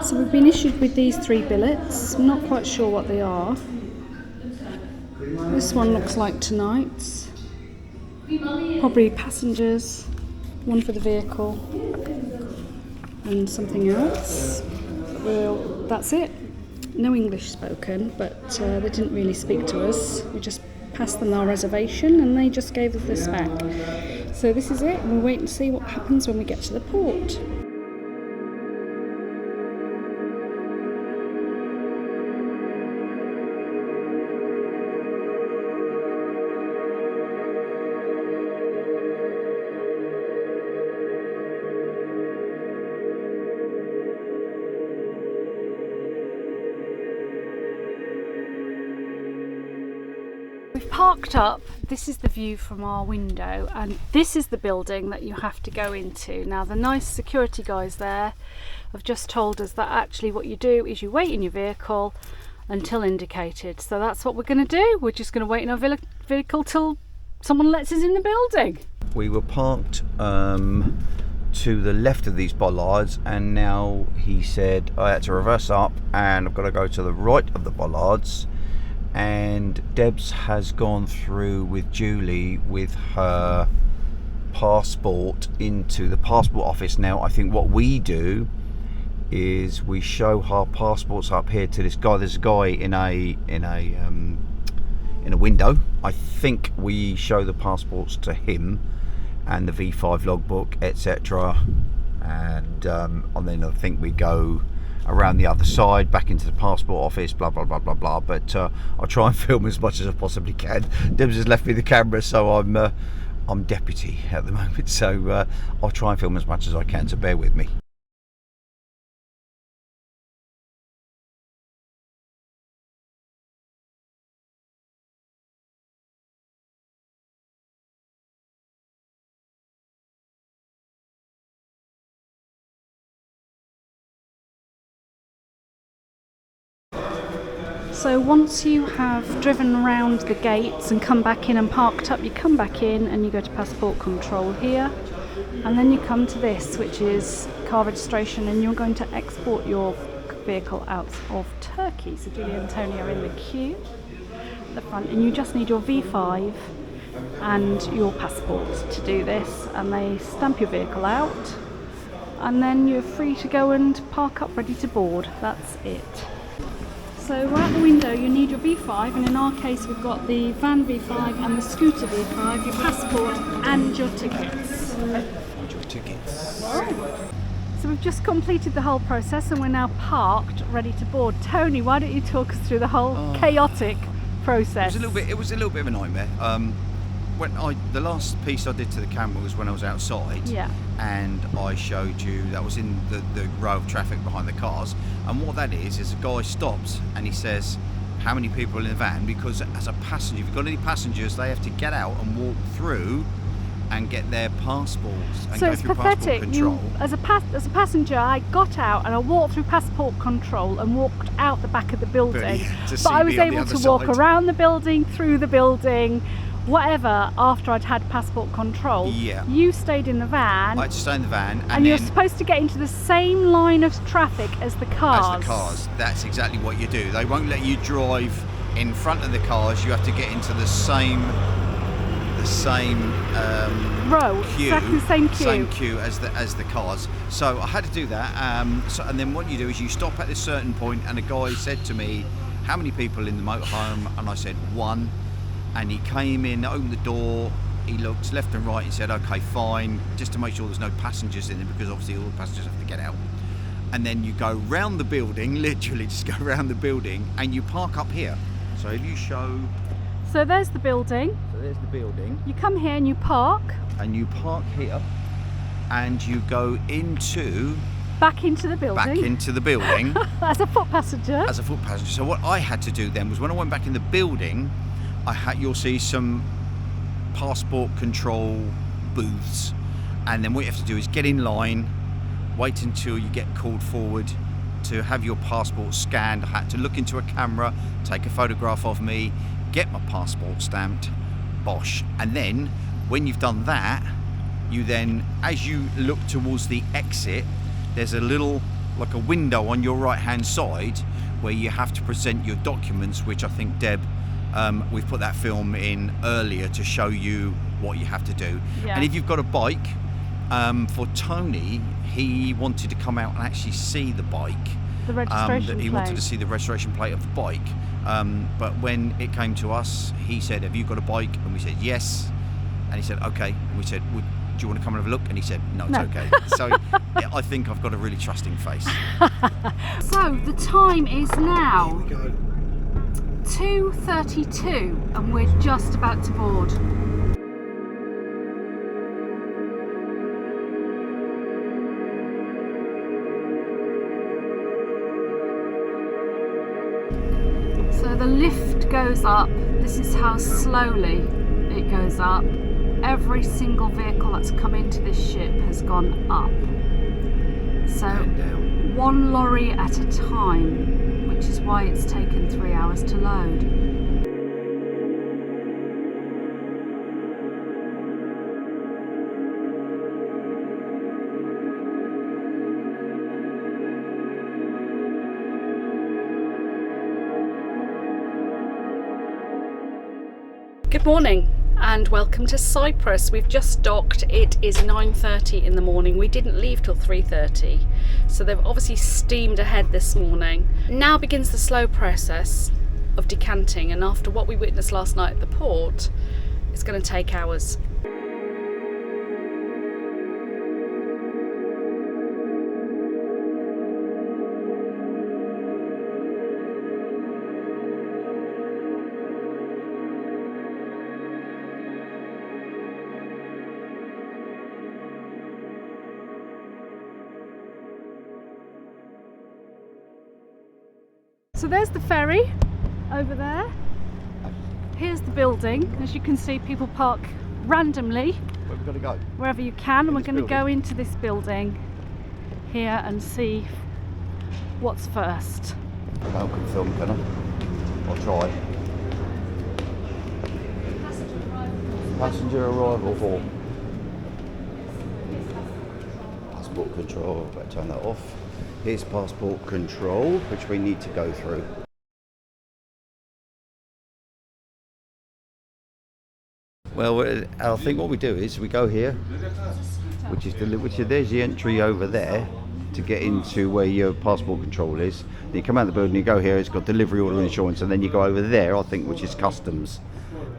So we've been issued with these 3 billets. I'm not quite sure what they are. This one looks like tonight's. Probably passengers, one for the vehicle, and something else. Well, that's it. No English spoken, but they didn't really speak to us. We just passed them our reservation and they just gave us this back. So this is it. We'll wait and see what happens when we get to the port. We've parked up. This is the view from our window, and this is the building that you have to go into. Now the nice security guys there have just told us that actually what you do is you wait in your vehicle until indicated. So that's what we're going to do. We're just going to wait in our vehicle till someone lets us in the building. We were parked to the left of these bollards, and now he said I had to reverse up and I've got to go to the right of the bollards. And Debs has gone through with Julie with her passport into the passport office. Now I think what we do is we show our passports up here to this guy. There's a guy in a window. I think we show the passports to him and the V5 logbook, etc. And then I think we go around the other side back into the passport office, blah blah blah blah blah. But I'll try and film as much as I possibly can. Debs has left me the camera, so I'm deputy at the moment, so I'll try and film as much as I can, so bear with me. So once you have driven around the gates and come back in and parked up, you come back in and you go to passport control here, and then you come to this, which is car registration, and you're going to export your vehicle out of Turkey. So Julie and Tony are in the queue at the front, and you just need your V5 and your passport to do this, and they stamp your vehicle out, and then you're free to go and park up ready to board. That's it. So we're at the window. You need your V5, and in our case we've got the van V5 and the scooter V5, your passport and your tickets. And your tickets. So we've just completed the whole process and we're now parked ready to board. Tony, why don't you talk us through the whole chaotic process? It was a little bit of a nightmare. The last piece I did to the camera was when I was outside, and I showed you that was in the row of traffic behind the cars, and what that is a guy stops and he says, how many people are in the van? Because as a passenger, if you've got any passengers, they have to get out and walk through and get their passports and so go it's through pathetic. passport control. As a passenger, I got out and I walked through passport control and walked out the back of the building, but I was able to walk around the building, through the building, whatever, after I'd had passport control. You stayed in the van. I had to stay in the van, and you're supposed to get into the same line of traffic as the cars. That's exactly what you do. They won't let you drive in front of the cars. You have to get into the same row, queue, exactly the same queue as the cars. So I had to do that. And then what you do is you stop at a certain point, and a guy said to me, how many people in the motorhome? And I said 1. And he came in, opened the door, he looked left and right and said, okay, fine, just to make sure there's no passengers in it, because obviously all the passengers have to get out. And then you go round the building, literally just go round the building, and you park up here. So if you show... So there's the building. You come here and you park. And you park here, and you go back into the building. As a foot passenger. So what I had to do then was, when I went back in the building, you'll see some passport control booths, and then what you have to do is get in line, wait until you get called forward to have your passport scanned. I had to look into a camera, take a photograph of me, get my passport stamped, bosh. And then when you've done that, you then, as you look towards the exit, there's a little like a window on your right hand side where you have to present your documents, which I think Deb, we've put that film in earlier to show you what you have to do. Yeah. And if you've got a bike, for Tony, he wanted to come out and actually see the bike. The registration He plate. wanted to see the registration plate of the bike. But when it came to us, he said, have you got a bike? And we said, yes. And he said, okay. And we said, do you want to come and have a look? And he said, no, it's okay. So yeah, I think I've got a really trusting face. So the time is now Here we go. 2:32 and we're just about to board. So the lift goes up. This is how slowly it goes up. Every single vehicle that's come into this ship has gone up. So And down. one lorry at a time, which is why it's taken 3 hours to load. Good morning and welcome to Cyprus. We've just docked. It is 9:30 in the morning. We didn't leave till 3:30, so they've obviously steamed ahead this morning. Now begins the slow process of decanting, and after what we witnessed last night at the port, it's going to take hours. So there's the ferry over there. Here's the building. As you can see, people park randomly Where we've got to go. wherever you can, and we're this going to go building? into this building here and see what's first. I can film, can I? I'll try. Passenger arrival for passport control. Better turn that off. Here's passport control, which we need to go through. Well, I think what we do is we go here, which is there's the entry over there to get into where your passport control is. Then you come out of the building, you go here, it's got delivery order and insurance, and then you go over there, I think, which is customs,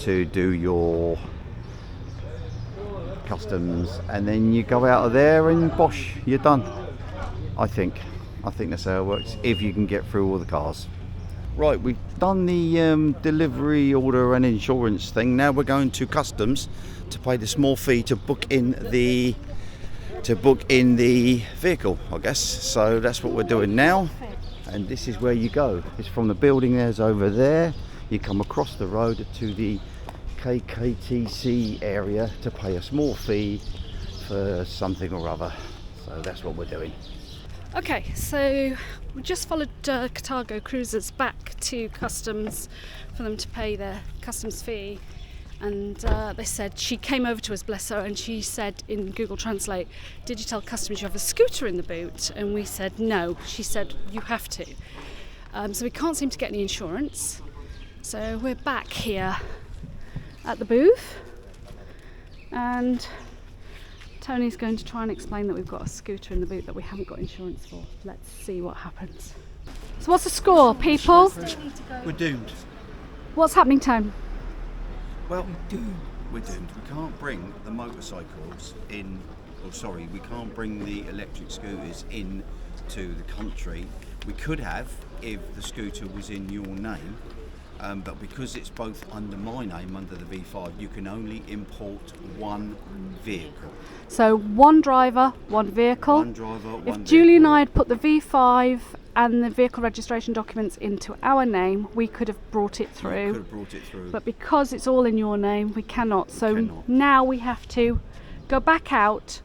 to do your customs, and then you go out of there and bosh, you're done. I think that's how it works, if you can get through all the cars. Right, we've done the delivery order and insurance thing. Now we're going to customs to pay the small fee to book in the vehicle, I guess. So that's what we're doing now. And this is where you go. It's from the building there's over there. You come across the road to the KKTC area to pay a small fee for something or other. So that's what we're doing. Okay, so we just followed Cargo Cruises back to customs for them to pay their customs fee, and they said, she came over to us, bless her, and she said in Google Translate, did you tell customs you have a scooter in the boot? And we said no. She said you have to. So we can't seem to get any insurance, so we're back here at the booth, and Tony's going to try and explain that we've got a scooter in the boot that we haven't got insurance for. Let's see what happens. So what's the score, people? We're doomed. What's happening, Tone? Well, we're doomed. We can't bring the motorcycles in, we can't bring the electric scooters in to the country. We could have if the scooter was in your name, but because it's both under my name, under the V5, you can only import one vehicle. So one driver, one vehicle. One driver, one vehicle. If Julie and I had put the V5 and the vehicle registration documents into our name, we could have brought it through. You could have brought it through. But because it's all in your name, we cannot. So cannot. Now we have to go back out,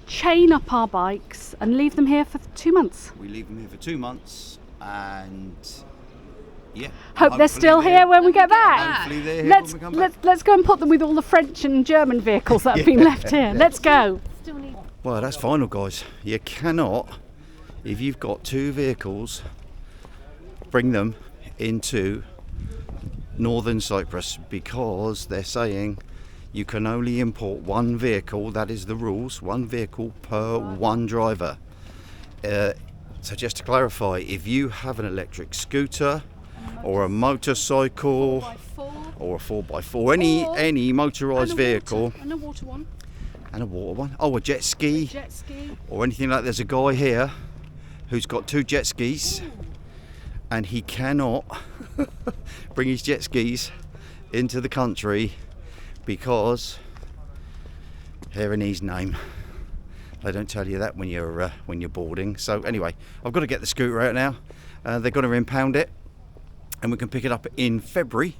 chain up our bikes and leave them here for 2 months. We leave them here for 2 months, and yeah. Hope they're still here when we get back. Hopefully they're here when we come back. Let's go and put them with all the French and German vehicles that have been left here. Let's go. Well, that's final, guys. You cannot if you've got 2 vehicles, bring them into northern Cyprus, because they're saying you can only import 1 vehicle. That is the rules, 1 vehicle per 1 driver. So just to clarify, if you have an electric scooter or a motorcycle 4x4, or a 4x4, any motorised vehicle, and a water one, oh, a jet ski, or anything like, there's a guy here who's got 2 jet skis. Ooh. And he cannot bring his jet skis into the country because here in his name. They don't tell you that when you're boarding. So anyway, I've got to get the scooter out now. They're going to impound it, and we can pick it up in February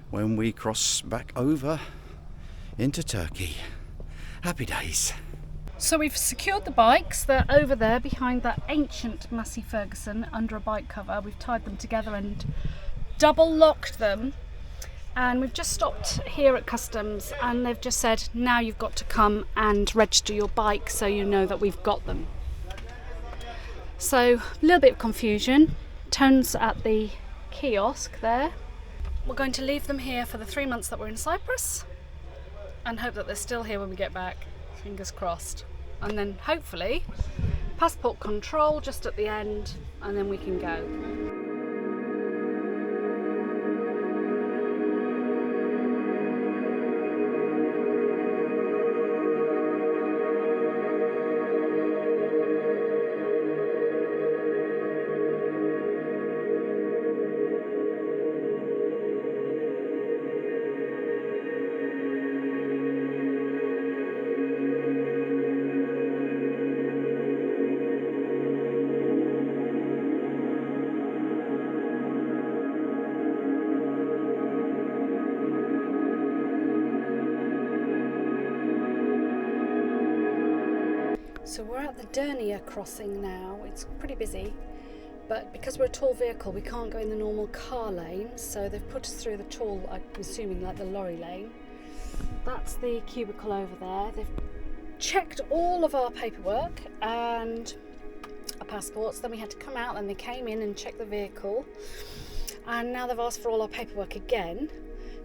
when we cross back over into Turkey. Happy days. So we've secured the bikes. They're over there behind that ancient Massey Ferguson under a bike cover. We've tied them together and double locked them. And we've just stopped here at customs, and they've just said, now you've got to come and register your bike so you know that we've got them. So a little bit of confusion. Tone's at the kiosk there. We're going to leave them here for the 3 months that we're in Cyprus and hope that they're still here when we get back. Fingers crossed. And then hopefully passport control just at the end, and then we can go. So we're at the Girne crossing now. It's pretty busy, but because we're a tall vehicle, we can't go in the normal car lane, so they've put us through the tall, I'm assuming like the lorry lane. That's the cubicle over there. They've checked all of our paperwork and our passports. Then we had to come out, and they came in and checked the vehicle, and now they've asked for all our paperwork again.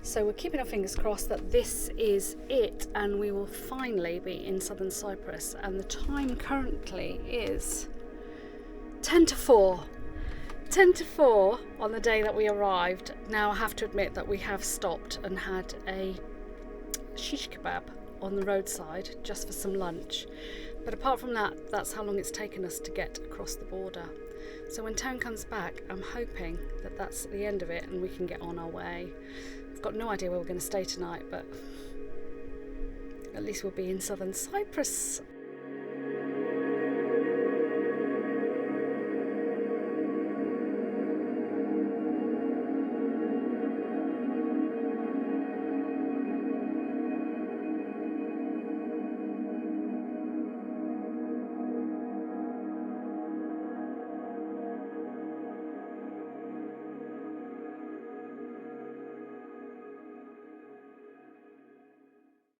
So we're keeping our fingers crossed that this is it and we will finally be in southern Cyprus. And the time currently is 10 to 4. 10 to 4 on the day that we arrived. Now I have to admit that we have stopped and had a shish kebab on the roadside just for some lunch. But apart from that, that's how long it's taken us to get across the border. So when Tone comes back, I'm hoping that that's the end of it and we can get on our way. I've got no idea where we're going to stay tonight, but at least we'll be in southern Cyprus.